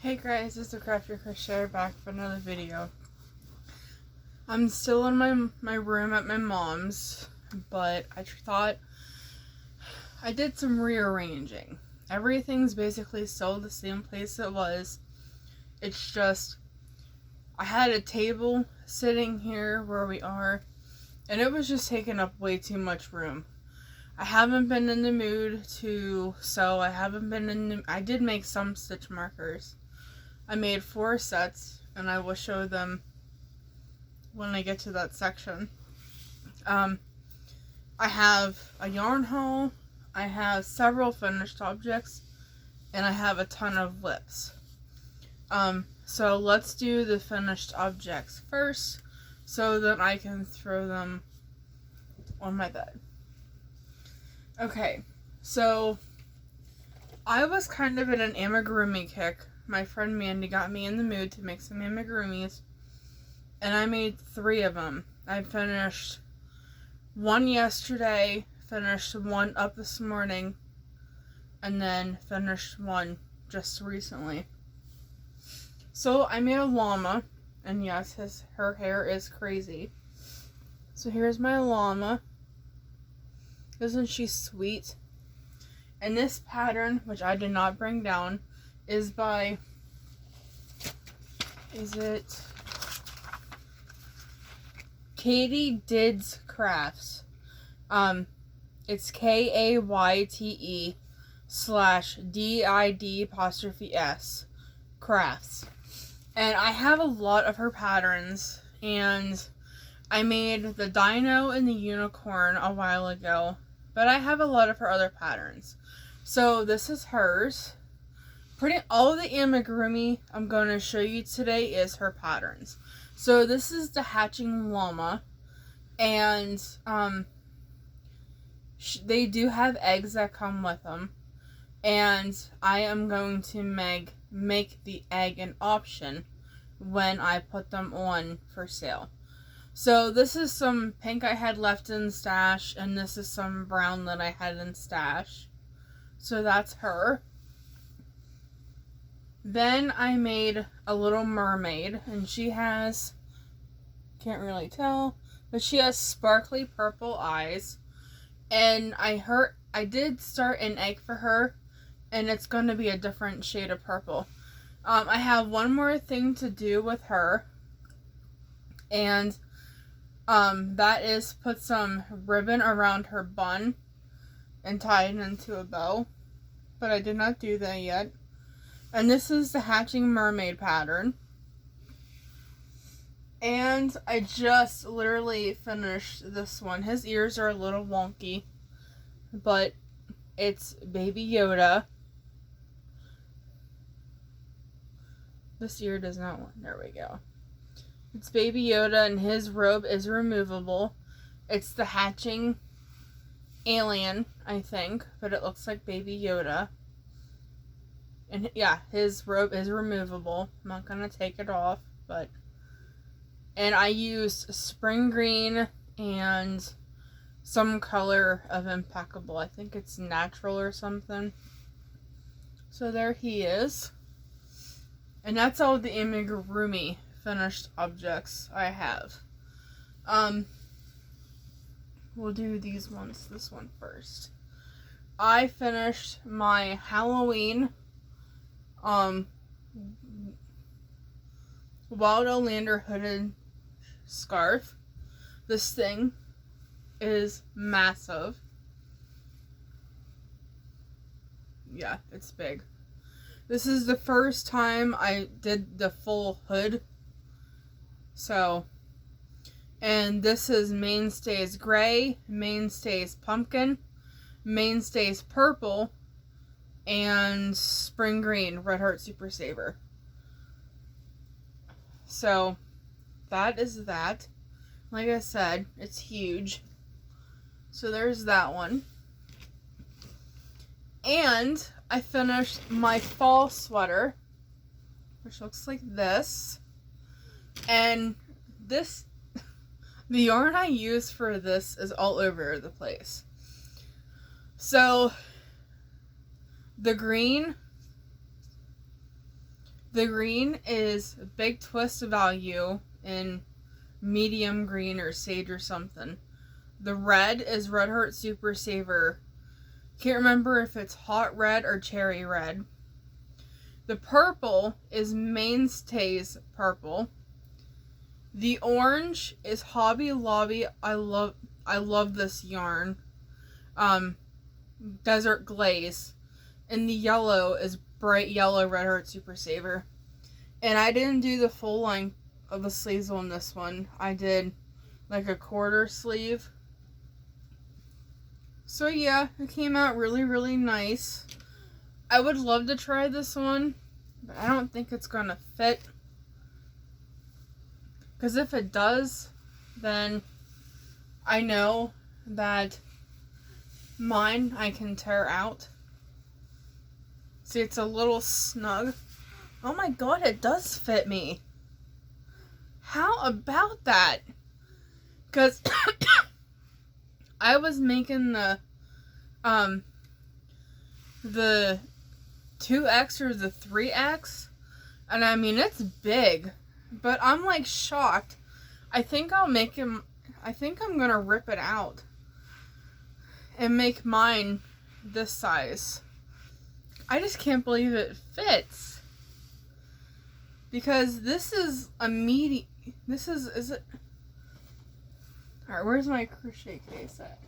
Hey guys, this is Crafty Crocheter back for another video. I'm still in my room at my mom's, but I thought I did some rearranging. Everything's basically still the same place it was. It's just I had a table sitting here where we are, and it was just taking up way too much room. I haven't been in the mood to sew. I did make some stitch markers. I made 4 sets, and I will show them when I get to that section. I have a yarn haul, I have several finished objects, and I have a ton of lips. So let's do the finished objects first, so that I can throw them on my bed. Okay, so I was kind of in an amigurumi kick. My friend Mandy got me in the mood to make some amigurumis, and I made 3 of them. I finished 1 yesterday, finished 1 up this morning, and then finished 1 just recently. So I made a llama, and yes, her hair is crazy. So here's my llama. Isn't she sweet? And this pattern, which I did not bring down, is by, Katie Dids Crafts. It's KAYTE/DID' Crafts. And I have a lot of her patterns, and I made the dino and the unicorn a while ago, but I have a lot of her other patterns. So this is hers. Pretty all of the amigurumi I'm going to show you today is her patterns. So this is the hatching llama, and they do have eggs that come with them, and I am going to make the egg an option when I put them on for sale. So this is some pink I had left in stash, and this is some brown that I had in stash. So that's her. Then I made a little mermaid, and she has, can't really tell, but she has sparkly purple eyes. And I did start an egg for her, and it's going to be a different shade of purple. I have one more thing to do with her, and that is put some ribbon around her bun and tie it into a bow, but I did not do that yet. And this is the hatching mermaid pattern, and I just literally finished this one. His ears are a little wonky, but it's Baby Yoda. This ear does not want, there we go. It's Baby Yoda, and his robe is removable. It's the hatching alien, I think, but it looks like Baby Yoda. And yeah, his robe is removable. I'm not going to take it off, but... And I used spring green and some color of Impeccable. I think it's natural or something. So there he is. And that's all the amigurumi finished objects I have. We'll do these ones. This one first. I finished my Halloween Wild Olander hooded scarf. This thing is massive. Yeah, it's big. This is the first time I did the full hood. So, and this is Mainstays Gray, Mainstays Pumpkin, Mainstays Purple, and Spring Green, Red Heart Super Saver. So, that is that. Like I said, it's huge. So there's that one. And I finished my fall sweater, which looks like this. And this, the yarn I use for this is all over the place. So, the green The green is Big Twist Value in medium green or sage or something. The red is Red Heart Super Saver. Can't remember if it's hot red or cherry red. The purple is Mainstays Purple. The orange is Hobby Lobby. I love this yarn. Desert Glaze. And the yellow is Bright Yellow Red Heart Super Saver. And I didn't do the full length of the sleeves on this one. I did like a quarter sleeve. So yeah, it came out really, really nice. I would love to try this one, but I don't think it's gonna fit. Because if it does, then I know that mine I can tear out. See, it's a little snug. Oh my god, it does fit me. How about that? Because I was making the 2X or the 3X, and I mean, it's big, but I'm like shocked. I think I'm gonna rip it out and make mine this size. I just can't believe it fits. Because this is a meaty, is it? Alright, where's my crochet case at?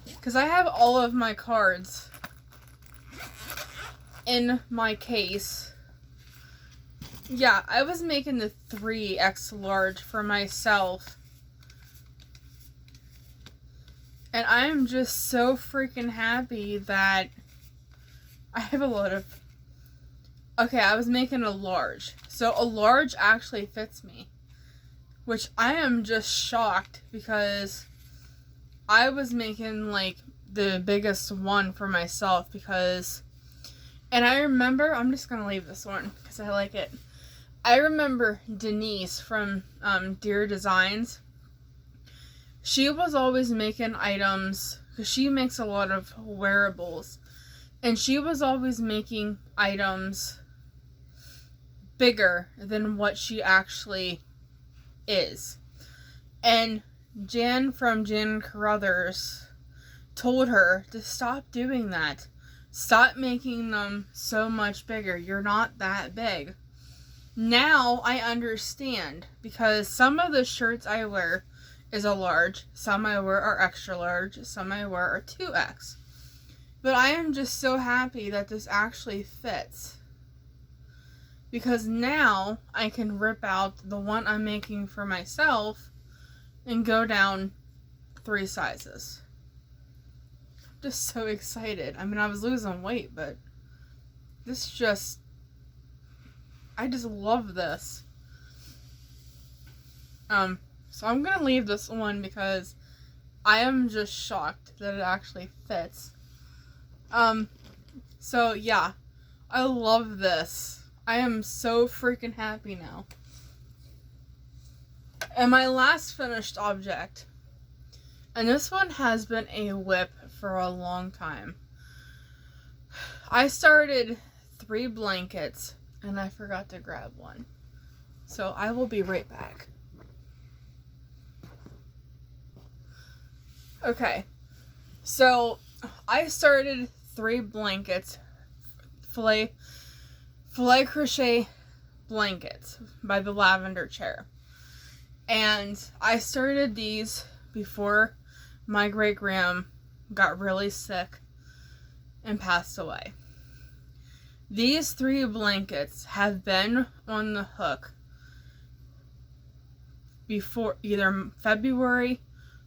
Because I have all of my cards in my case. Yeah, I was making the 3X large for myself. And I'm just so freaking happy that I have a lot of... Okay, I was making a large. So a large actually fits me. Which I am just shocked because I was making like the biggest one for myself because... And I remember, I'm just going to leave this one because I like it. I remember Denise from Dear Designs. She was always making items because she makes a lot of wearables. And she was always making items bigger than what she actually is. And Jan from Jan Carruthers told her to stop doing that. Stop making them so much bigger. You're not that big. Now I understand because some of the shirts I wear is a large, some I wear are extra large, some I wear are 2X. But I am just so happy that this actually fits. Because now I can rip out the one I'm making for myself and go down 3 sizes. I'm just so excited. I mean, I was losing weight, but this just... I just love this. So I'm gonna leave this one because I am just shocked that it actually fits. So yeah, I love this. I am so freaking happy now. And my last finished object, and this one has been a whip for a long time. I started 3 blankets and I forgot to grab one. So I will be right back. Okay, so I started 3 blankets, filet crochet blankets by the Lavender Chair. And I started these before my great-gram got really sick and passed away. These 3 blankets have been on the hook before either February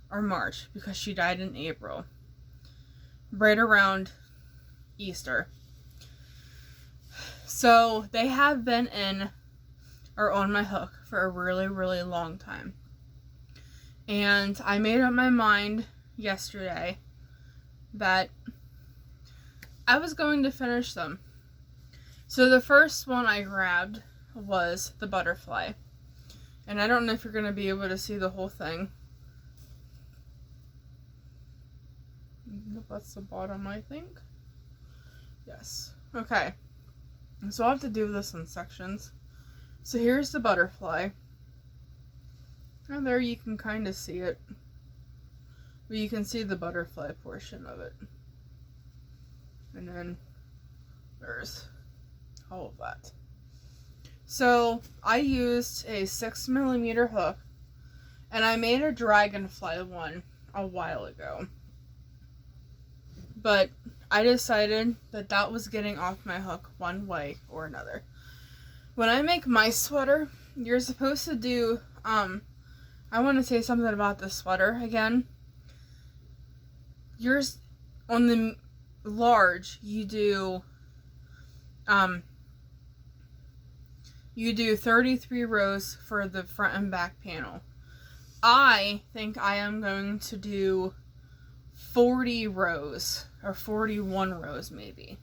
or March because she died in April, right around Easter. So they have been in or on my hook for a really, really long time. And I made up my mind yesterday that I was going to finish them. So the first one I grabbed was the butterfly. And I don't know if you're going to be able to see the whole thing. That's the bottom, I think. Yes. Okay. So I'll have to do this in sections. So here's the butterfly. And there you can kind of see it. But you can see the butterfly portion of it. And then there's all of that. So I used a 6mm hook, and I made a dragonfly one a while ago. But I decided that that was getting off my hook one way or another. When I make my sweater, you're supposed to do, I want to say something about the sweater again. Yours, on the large, you do 33 rows for the front and back panel. I think I am going to do 40 rows, or 41 rows maybe,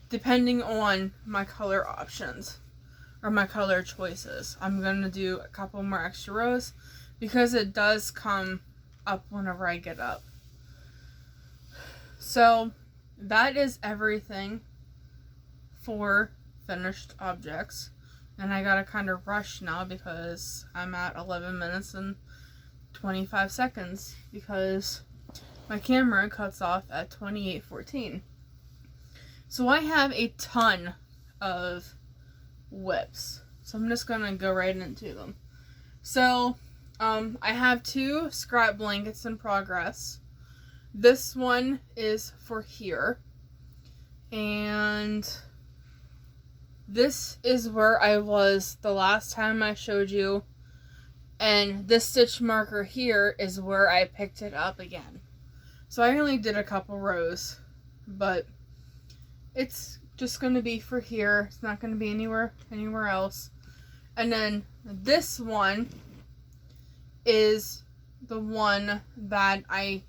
depending on my color options, or my color choices. I'm going to do a couple more extra rows, because it does come up whenever I get up. So, that is everything for finished objects. And I gotta kind of rush now because I'm at 11 minutes and 25 seconds because my camera cuts off at 28:14. So I have a ton of whips. So I'm just gonna go right into them. So, I have 2 scrap blankets in progress. This one is for here. And this is where I was the last time I showed you. And this stitch marker here is where I picked it up again. So I only did a couple rows, but it's just going to be for here. It's not going to be anywhere else. And then this one is the one that I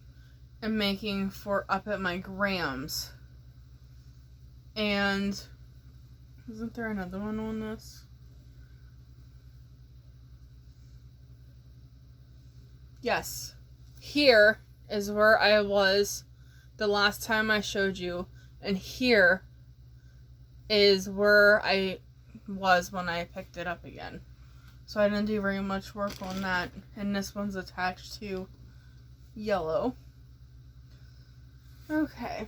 am making for up at my Grams. And isn't there another one on this? Yes. Here is where I was the last time I showed you. And here is where I was when I picked it up again. So I didn't do very much work on that. And this one's attached to yellow. Okay.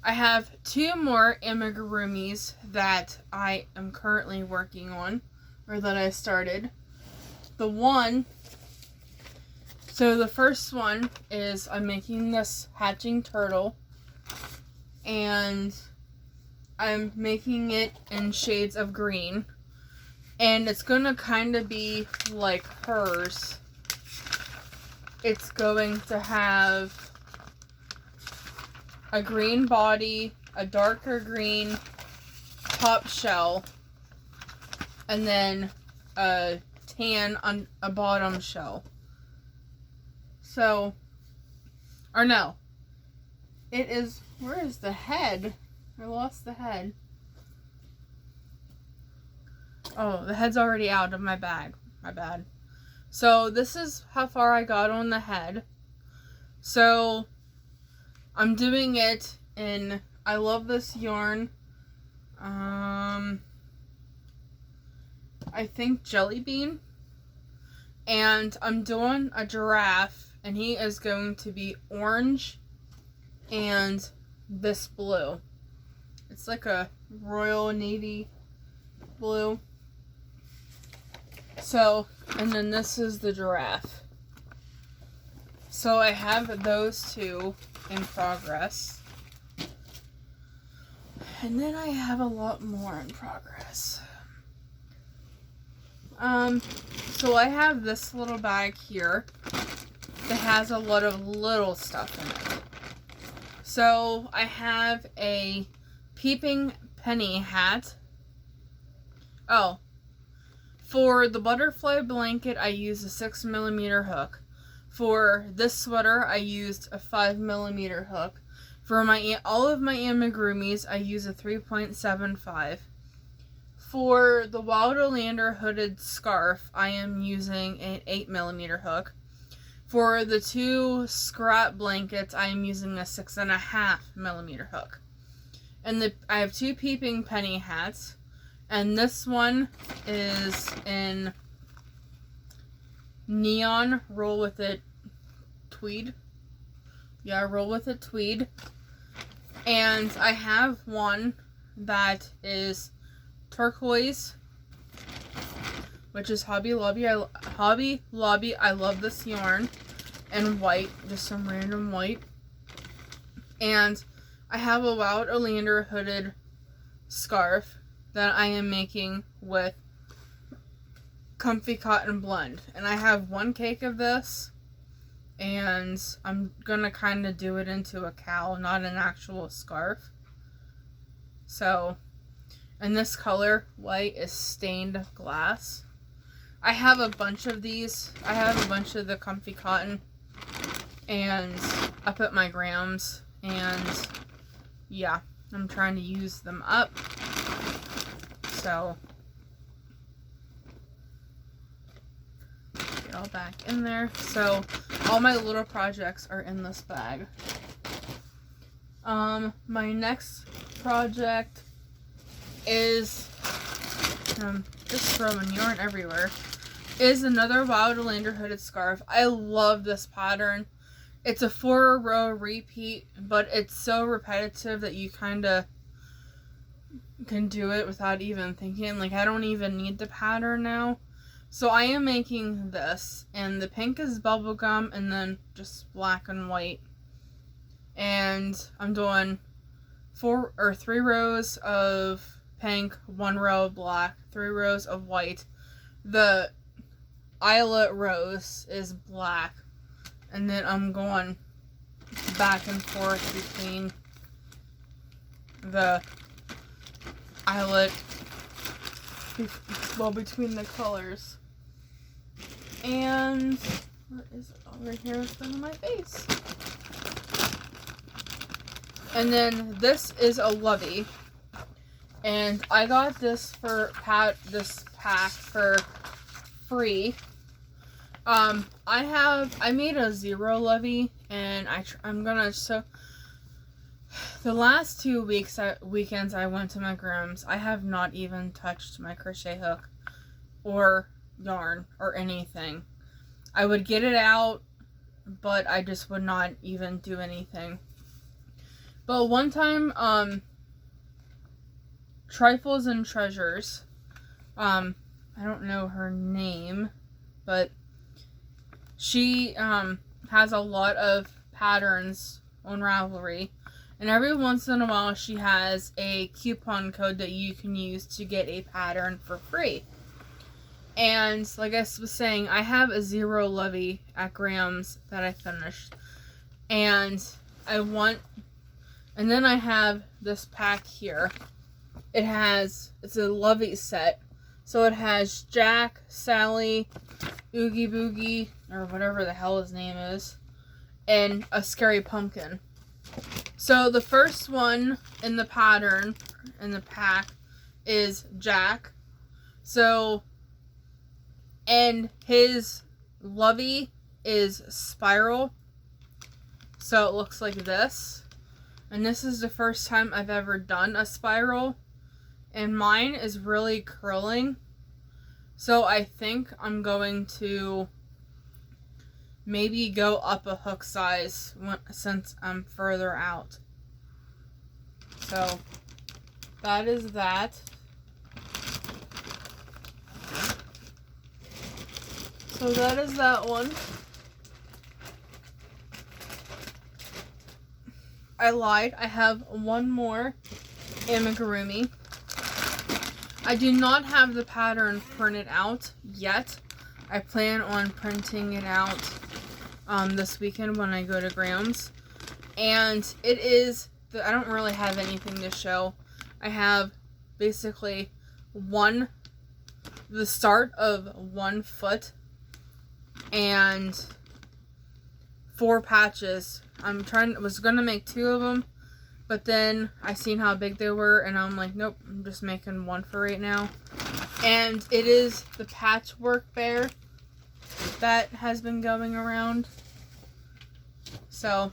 I have 2 more amigurumis that I am currently working on, or that I started. So the first one is I'm making this hatching turtle, and I'm making it in shades of green, and it's gonna kind of be like hers. It's going to have a green body, a darker green top shell, and then a tan on a bottom shell. So, or no, it is, where is the head? I lost the head. Oh, the head's already out of my bag. My bad. So, this is how far I got on the head. So, I'm doing it in, I love this yarn, I think Jelly Bean, and I'm doing a giraffe, and he is going to be orange and this blue. It's like a royal navy blue. So, and then this is the giraffe. So I have those 2 in progress. And then I have a lot more in progress. So I have this little bag here that has a lot of little stuff in it. So I have a peeping penny hat. Oh, for the butterfly blanket, I used a 6mm hook. For this sweater, I used a 5mm hook. For all of my amigurumis, I use a 3.75. For the Wilderlander hooded scarf, I am using an 8mm hook. For the 2 scrap blankets, I am using a 6.5mm hook. And I have 2 Peeping Penny hats. And this one is in neon Roll With It tweed. Yeah, Roll With It tweed. And I have one that is turquoise, which is Hobby Lobby. I love this yarn. And white, just some random white. And I have a Wild Oleander hooded scarf that I am making with Comfy Cotton Blend. And I have 1 cake of this, and I'm gonna kind of do it into a cowl, not an actual scarf. So, and this color, white, is stained glass. I have a bunch of these. I have a bunch of the Comfy Cotton, and up at my grams, and yeah, I'm trying to use them up. So, get all back in there. So, all my little projects are in this bag. My next project is, just throwing yarn everywhere, is another Wild Oleander hooded scarf. I love this pattern. It's a 4-row repeat, but it's so repetitive that you kind of can do it without even thinking. Like, I don't even need the pattern now. So I am making this, and the pink is bubblegum, and then just black and white. And I'm doing 3 rows of pink, 1 row of black, 3 rows of white. The eyelet rose is black, and then I'm going back and forth between the eyelet, between the colors. And what is it over here in front of my face? And then this is a Lovey, and I got this for this pack for free. I made a 0 Lovey, and I'm gonna show. The last 2 weekends I went to my grooms, I have not even touched my crochet hook or yarn or anything. I would get it out, but I just would not even do anything. But one time, Trifles and Treasures, I don't know her name, but she has a lot of patterns on Ravelry, and every once in a while she has a coupon code that you can use to get a pattern for free. And like I was saying, I have a 0 Lovey at Graham's that I finished, and and then I have this pack here. It's a Lovey set, so it has Jack, Sally, Oogie Boogie, or whatever the hell his name is, and a Scary Pumpkin. So the first one in the pattern, in the pack, is Jack. So, and his Lovey is spiral. So it looks like this. And this is the first time I've ever done a spiral. And mine is really curling. So I think I'm going to maybe go up a hook size since I'm further out. So that is that. So that is that one. I lied. I have one more amigurumi. I do not have the pattern printed out yet. I plan on printing it out this weekend when I go to Graham's. And it is, I don't really have anything to show. I have basically the start of 1 foot and 4 patches. Was gonna make 2 of them, but then I seen how big they were, and I'm like, nope, I'm just making 1 for right now. And it is the Patchwork Bear that has been going around. So,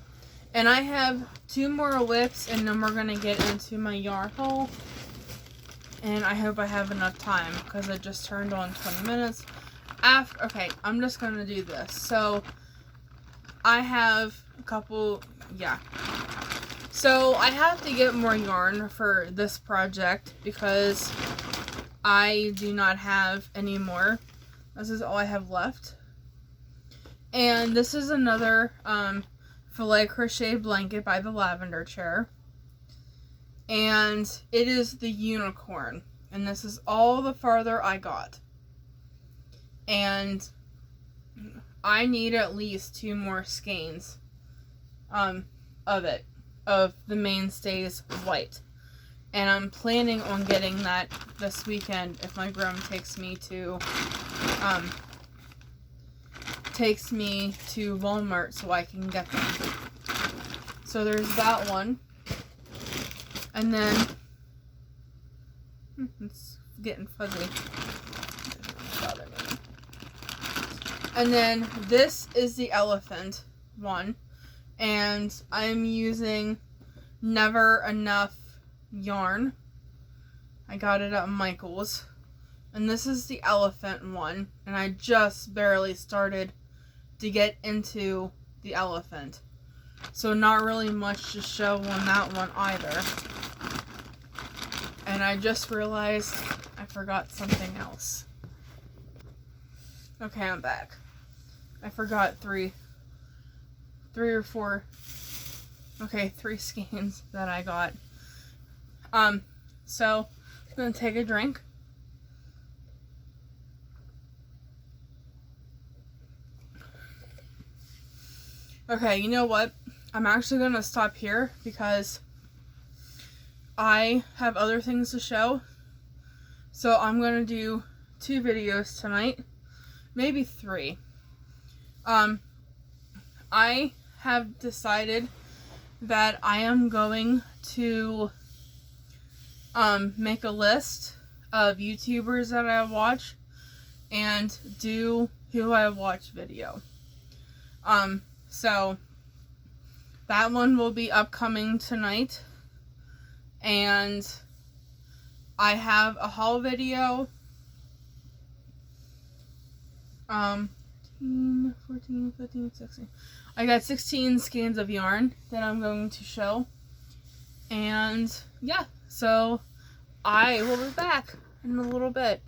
And I have 2 more whips, and then we're going to get into my yarn haul. And I hope I have enough time, because it just turned on 20 minutes. Okay, I'm just going to do this. So, I have a couple, So, I have to get more yarn for this project, because I do not have any more. This is all I have left. And this is another, filet crochet blanket by the Lavender Chair, and it is the unicorn, and this is all the farther I got, and I need at least 2 more skeins of the Mainstays white, and I'm planning on getting that this weekend if my groom takes me to Walmart so I can get them. So there's that one. And then it's getting fuzzy. And then this is the elephant one. And I'm using Never Enough yarn. I got it at Michael's. And this is the elephant one. And I just barely started to get into the elephant. So not really much to show on that one either. And I just realized I forgot something else. Okay, I'm back. I forgot 3 or 4, 3 skeins that I got. So I'm gonna take a drink. Okay, you know what? I'm actually going to stop here because I have other things to show. So I'm going to do 2 videos tonight. Maybe 3. I have decided that I am going to make a list of YouTubers that I watch and do who I watch video. So that one will be upcoming tonight, and I have a haul video, 14, 15, 16, I got 16 skeins of yarn that I'm going to show, and yeah, so I will be back in a little bit.